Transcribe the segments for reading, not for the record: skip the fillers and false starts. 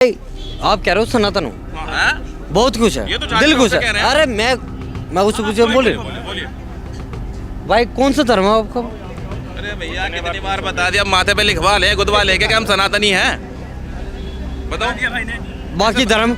आप कह रहे हो सनातन हो, बहुत कुछ है, ये तो जाट दिल लोग खुश से है। कह रहे हैं। अरे मैं उससे कुछ बोले बोलिए। भाई कौन सा धर्म है आपका? अरे भैया कितनी बार बता दिया, माथे पे लिखवा ले गुदवा लेके कि हम सनातनी हैं। बताओ बाकी धर्म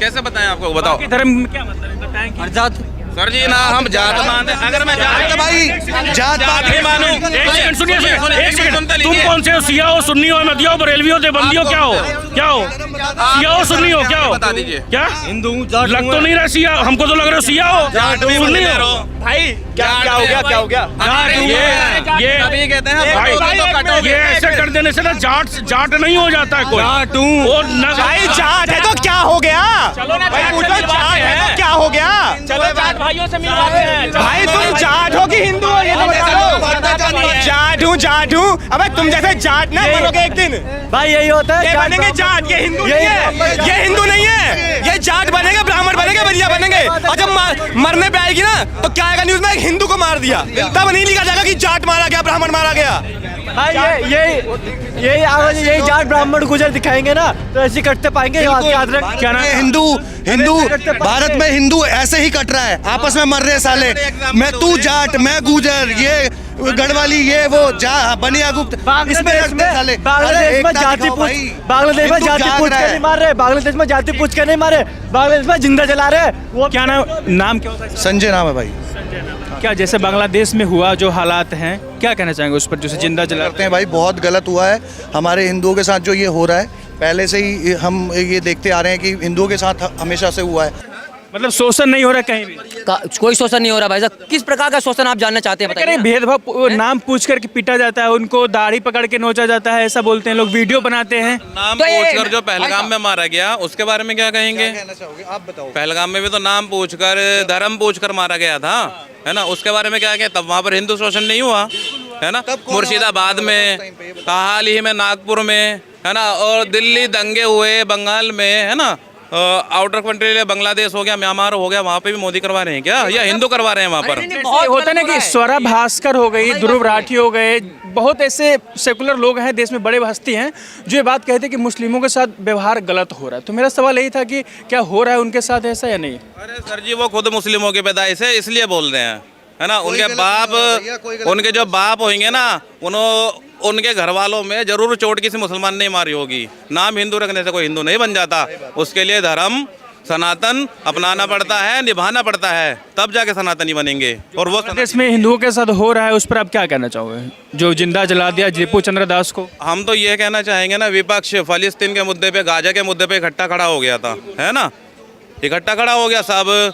कैसे बताएं आपको, बताओ धर्म में क्या मतलब है बताएं कि हर जात सर जी ना हम जात मानते, अगर मैं जात भाई जात पात नहीं मानूं। एक सेकंड सुनिए एक सेकंड सुनते तुम लीजिए। कौन से हो? सिया हो, सुन्नी हो, मदिया हो, बरेलवी हो, देवबंदी हो, क्या हो? क्या हो? सिया हो, सुन्नी हो, क्या हो? बता दीजिए। क्या हिंदू लग तो नहीं रहा सिया, हमको तो लग रहा है सिया हो, सुन्नी हो। भाई क्या हो गया क्या हो गया? ये अभी कहते हैं भाई ये ऐसे कर देने से ना जाट नहीं हो जाता है कोई। और भाई जाट है तो क्या हो गया? भाई पूछो जाट है तो क्या हो गया? चलो जाट भाइयों से मिलवाते हैं। भाई तुम जाट हो कि हिंदू हो ये तो बताओ। जाट हूँ अबे तुम जैसे जाट ना बनोगे एक दिन। भाई यही होता ये बनेंगे जाट, ये हिंदू नहीं है, ये हिंदू नहीं है, ये जाट बनेंगे, ब्राह्मण बनेंगे, बलिया बनेंगे। और जब मरने पे आएगी ना तो क्या आएगा न्यूज में, एक हिंदू को मार दिया, तब नहीं लिखा जाएगा कि जाट मारा गया, ब्राह्मण मारा गया। भाई यही आवाज यही जाट ब्राह्मण गुजर दिखाएंगे ना तो ऐसे कटते पाएंगे। याद रख क्या नाम? हिंदू भारत में हिंदू ऐसे ही कट रहा है, आपस में मर रहे साले। मैं तू जाट मैं गुजर, ये गढ़वाली ये वो बनिया गुप्त, इसमें रखते साले। बांग्लादेश में जाति पूछ बांग्लादेश में जाति पूछ के नहीं मार रहे, बांग्लादेश में जाति पूछ के नहीं मारे, बांग्लादेश में जिंदा जला रहे। वो क्या नाम क्या होता है? संजय नाम है भाई। क्या जैसे बांग्लादेश में हुआ जो हालात हैं, क्या कहना चाहेंगे उस पर, जो जिंदा जला करते हैं भाई, बहुत गलत हुआ है हमारे हिंदुओं के साथ जो ये हो रहा है। पहले से ही हम ये देखते आ रहे हैं कि हिंदुओं के साथ हमेशा से हुआ है। मतलब शोषण नहीं हो रहा कहीं भी? कोई शोषण नहीं हो रहा भाई साहब। किस प्रकार का शोषण आप जानना चाहते हैं बताइए। भेदभाव, नाम पूछ कर के पीटा जाता है, उनको दाढ़ी पकड़ के नोचा जाता है, ऐसा बोलते हैं लोग, वीडियो बनाते हैं। नाम तो पूछकर जो पहलगाम में मारा गया उसके बारे में क्या कहेंगे? कहना चाहोगे आप बताओ। पहलगाम में भी तो नाम पूछकर धर्म पूछकर मारा गया था, है ना? उसके बारे में क्या कहें? तब वहाँ पर हिंदू शोषण नहीं हुआ, है ना? मुर्शिदाबाद में, हाल ही में नागपुर में, है ना? और दिल्ली दंगे हुए बंगाल में, है ना? आउटर कंट्री बांग्लादेश हो गया, म्यांमार हो गया, वहाँ पे भी मोदी करवा रहे हैं क्या, या हिंदू करवा रहे हैं वहाँ पर? बहुत होता है ना कि स्वरा भास्कर हो गई, ध्रुव राठी हो गए, बहुत ऐसे सेकुलर लोग हैं देश में, बड़े हस्ती हैं जो ये बात कहते हैं कि मुस्लिमों के साथ व्यवहार गलत हो रहा है। तो मेरा सवाल यही था कि क्या हो रहा है उनके साथ ऐसा या नहीं? अरे सर जी, वो खुद मुस्लिमों की पैदाइश है इसलिए बोल रहे हैं, है ना? उनके जो बाप होंगे ना, उनके घर वालों में जरूर चोट किसी मुसलमान ने मारी होगी। नाम हिंदू रखने से कोई हिंदू नहीं बन जाता, उसके लिए धर्म सनातन अपनाना पड़ता है, निभाना पड़ता है, तब जाके सनातनी बनेंगे। और वो देश में हिंदुओं के साथ हो रहा है, उस पर आप क्या कहना चाहोगे, जो जिंदा जला दिया दीपू चंद्र दास को? हम तो ये कहना चाहेंगे ना, विपक्ष फलस्तीन के मुद्दे पे, गाजा के मुद्दे पे इकट्ठा खड़ा हो गया था, है ना? इकट्ठा खड़ा हो गया सब,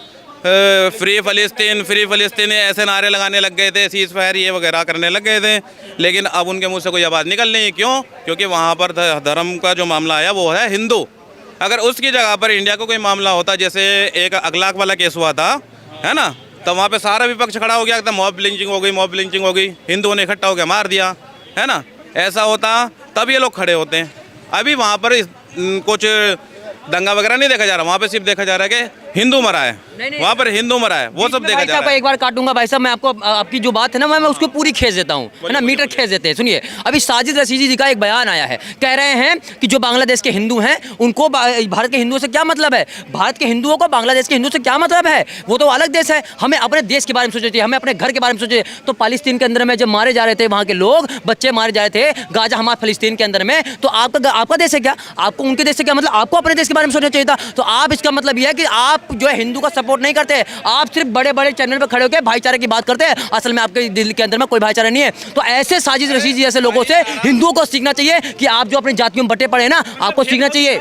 फ्री फलस्तीन ऐसे नारे लगाने लग गए थे, सीज फायर ये वगैरह करने लग गए थे, लेकिन अब उनके मुंह से कोई आवाज़ निकल नहीं। क्यों? क्योंकि वहाँ पर धर्म का जो मामला आया वो है हिंदू। अगर उसकी जगह पर इंडिया को कोई मामला होता, जैसे एक अगलाक वाला केस हुआ था, है ना? तो वहाँ पे सारा विपक्ष खड़ा हो गया, एकदम मॉब लिंचिंग हो गई, हिंदुओं ने इकट्ठा होकर मार दिया, है ना? ऐसा होता तब ये लोग खड़े होते हैं। अभी वहाँ पर कुछ दंगा वगैरह नहीं देखा जा रहा, वहाँ पे सिर्फ देखा जा रहा है कि हिंदू मरा है, वहाँ पर हिंदू मरा है, वो सब देखा जा रहा है। एक बार काटूंगा भाई साहब, मैं आपको आपकी जो बात है ना मैं उसको पूरी खींच देता हूँ, है ना? मीटर खींच देते हैं। सुनिए, अभी साजिद रशीदी जी का एक बयान आया है, कह रहे हैं कि जो बांग्लादेश के हिंदू हैं उनको भारत के हिंदुओं से क्या मतलब है, भारत के हिंदुओं को बांग्लादेश के हिंदू से क्या मतलब है, वो तो अलग देश है, हमें अपने देश के बारे में सोचना चाहिए, हमें अपने घर के बारे में सोचना चाहिए। तो पाकिस्तान के अंदर में जब मारे जा रहे थे, वहाँ के लोग बच्चे मारे जा रहे थे, गाजा हमारा फलस्तीन के अंदर में, तो आपका देश है क्या? आपको उनके देश से क्या मतलब? आपको अपने देश के बारे में सोचना चाहिए था। तो आप, इसका मतलब यह है कि आप जो है हिंदू का सपोर्ट नहीं करते, आप सिर्फ बड़े बड़े चैनल पे खड़े होकर भाईचारे की बात करते हैं, असल में आपके दिल के अंदर में कोई भाईचारा नहीं है। तो ऐसे साजिद रशीद जैसे लोगों से हिंदुओं को सीखना चाहिए कि आप जो अपनी जातियों में बटे पड़े ना, आपको सीखना चाहिए।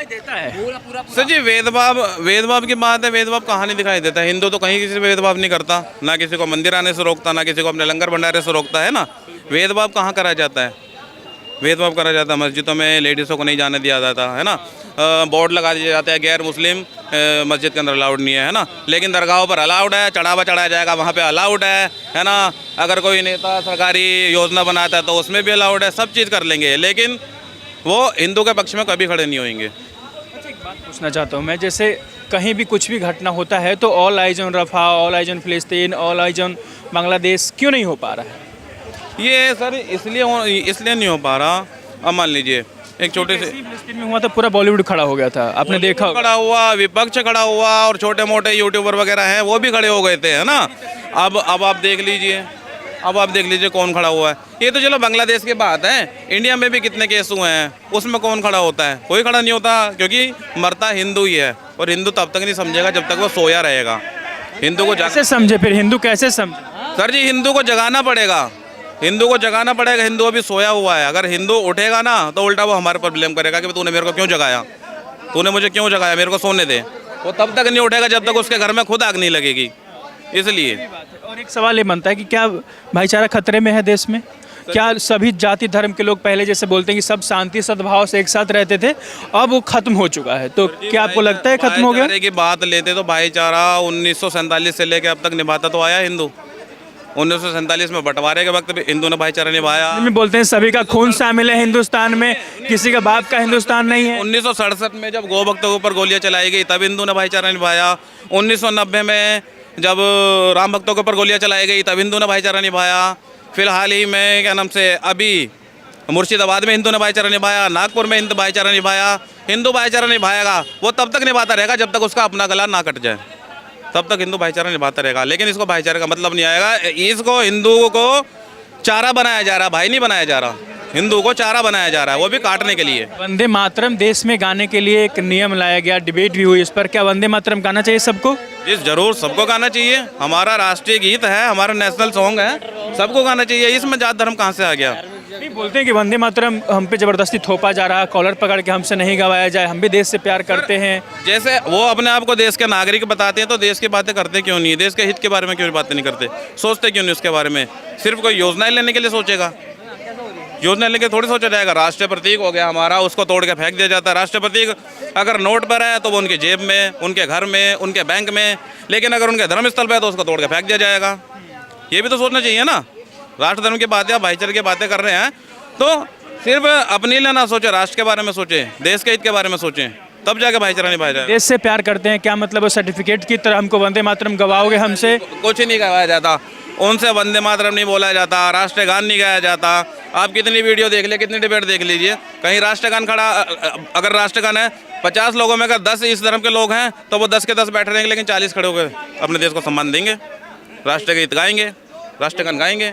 सर जी, वेदभाव की बात है, वेदभाव कहाँ नहीं दिखाई देता? हिंदू तो कहीं किसी से भेदभाव नहीं करता, ना किसी को मंदिर आने से रोकता, ना किसी को अपने लंगर भंडारे से रोकता, है ना? वेदभाव कहाँ करा जाता है? भेदभाव करा जाता है, मस्जिदों में लेडीज़ों को नहीं जाने दिया जाता, है ना? बोर्ड लगा दिया जाता है गैर मुस्लिम मस्जिद के अंदर अलाउड नहीं है ना? लेकिन दरगाहों पर अलाउड है, चढ़ावा चढ़ाया जाएगा वहाँ पे अलाउड है ना? अगर कोई नेता सरकारी योजना बनाता है तो उसमें भी अलाउड है, सब चीज़ कर लेंगे, लेकिन वो हिंदू के पक्ष में कभी खड़े नहीं होंगे। एक बात पूछना चाहता हूँ मैं, जैसे कहीं भी कुछ भी घटना होता है तो all eyes on Rafah, all eyes on फिलिस्तीन, ऑल आइज ऑन बांग्लादेश क्यों नहीं हो पा रहा है? ये सर इसलिए नहीं हो पा रहा। अब मान लीजिए एक छोटे से फिलिस्तीन में हुआ तो पूरा बॉलीवुड खड़ा हो गया था, आपने देखा होगा। खड़ा हुआ, विपक्ष खड़ा हुआ, और छोटे मोटे यूट्यूबर वगैरह हैं वो भी खड़े हो गए थे, है ना। अब आप देख लीजिए, अब आप देख लीजिए कौन खड़ा हुआ है। ये तो चलो बांग्लादेश की बात है, इंडिया में भी कितने केस हुए हैं, उसमें कौन खड़ा होता है? कोई खड़ा नहीं होता, क्योंकि मरता हिंदू ही है, और हिंदू तब तक नहीं समझेगा जब तक वो सोया रहेगा। हिंदू को कैसे समझे फिर, हिंदू कैसे समझे? सर जी, हिंदू को जगाना पड़ेगा, हिंदू को जगाना पड़ेगा। हिंदू अभी सोया हुआ है, अगर हिंदू उठेगा ना तो उल्टा वो हमारे पर ब्लेम करेगा कि तूने मेरे को क्यों जगाया, तूने मुझे क्यों जगाया, मेरे को सोने दे। वो तब तक नहीं उठेगा जब तक उसके घर में खुद आग नहीं लगेगी, इसलिए। और एक सवाल ये बनता है कि क्या भाईचारा खतरे में है देश में? क्या सभी जाति धर्म के लोग पहले जैसे बोलते हैं कि सब शांति सद्भाव से एक साथ रहते थे, अब वो खत्म हो चुका है, तो क्या आपको लगता है खत्म हो गया? भाईचारे की बात लेते तो भाईचारा 1947 से लेकर अब तक निभाता तो आया हिंदू। 1947 में बंटवारे के वक्त भी हिंदू ने भाईचारा निभाया। में बोलते हैं सभी का खून शामिल है हिंदुस्तान में, किसी का बाप का हिंदुस्तान नहीं है। 1967 में जब गौ भक्तों के ऊपर गोलियां चलाई गई तब हिंदू ने भाईचारा निभाया। 1990 में जब राम भक्तों के ऊपर गोलियां चलाई गई तब हिंदू ने भाईचारा निभाया। फिलहाल ही में क्या नाम से अभी मुर्शिदाबाद में हिंदू ने भाईचारा निभाया, नागपुर में हिंदू भाईचारा निभाया। हिंदू भाईचारा निभाएगा, वो तब तक निभाता रहेगा जब तक उसका अपना गला ना कट जाए, तब तक हिंदू भाईचारा निभाता रहेगा। लेकिन इसको भाईचारे का मतलब नहीं आएगा, इसको हिंदुओं को चारा बनाया जा रहा, भाई नहीं बनाया जा रहा, हिंदू को चारा बनाया जा रहा है, वो भी काटने के लिए। वंदे मातरम देश में गाने के लिए एक नियम लाया गया, डिबेट भी हुई इस पर, क्या वंदे मातरम गाना चाहिए सबको? जी जरूर, सबको गाना चाहिए, हमारा राष्ट्रीय गीत है, हमारा नेशनल सॉन्ग है, सबको गाना चाहिए। इसमें जात धर्म कहाँ से आ गया? नहीं, बोलते हैं कि वंदे मातरम हम पे जबरदस्ती थोपा जा रहा है, कॉलर पकड़ के हमसे नहीं गवाया जाए, हम भी देश से प्यार करते हैं। जैसे वो अपने आप को देश के नागरिक बताते हैं तो देश की बातें करते क्यों नहीं? देश के हित के बारे में क्यों बातें नहीं करते? सोचते क्यों नहीं उसके बारे में? सिर्फ कोई योजनाएं लेने के लिए सोचेगा, योजना लेके थोड़ी सोचा जाएगा। राष्ट्रीय प्रतीक हो गया हमारा, उसको तोड़ के फेंक दिया जाता है। राष्ट्रीय प्रतीक अगर नोट पर है तो वो उनकी जेब में, उनके घर में, उनके बैंक में, लेकिन अगर उनके धर्म स्थल पर है तो उसको तोड़ के फेंक दिया जाएगा। ये भी तो सोचना चाहिए ना। राष्ट्र धर्म की बातें, भाईचारे की बातें कर रहे हैं तो सिर्फ अपने लिए ना सोचे, राष्ट्र के बारे में सोचें, देश के हित के बारे में सोचें, तब जाके भाईचारा निभाया जाएगा। देश से प्यार करते हैं, क्या मतलब सर्टिफिकेट की तरह हमको वंदे मातरम गवाओगे हमसे? कुछ नहीं गवाया जाता, उनसे वंदे मातरम नहीं बोला जाता, राष्ट्रगान नहीं गाया जाता। आप कितनी वीडियो देख लीजिए, कितनी डिबेट देख लीजिए, कहीं राष्ट्रगान खड़ा, अगर राष्ट्रगान है 50 लोगों में अगर 10 इस धर्म के लोग हैं तो वो 10 के 10 बैठे रहेंगे, लेकिन 40 खड़े होकर अपने देश को सम्मान देंगे, राष्ट्र गीत गाएंगे, राष्ट्रगान गाएंगे।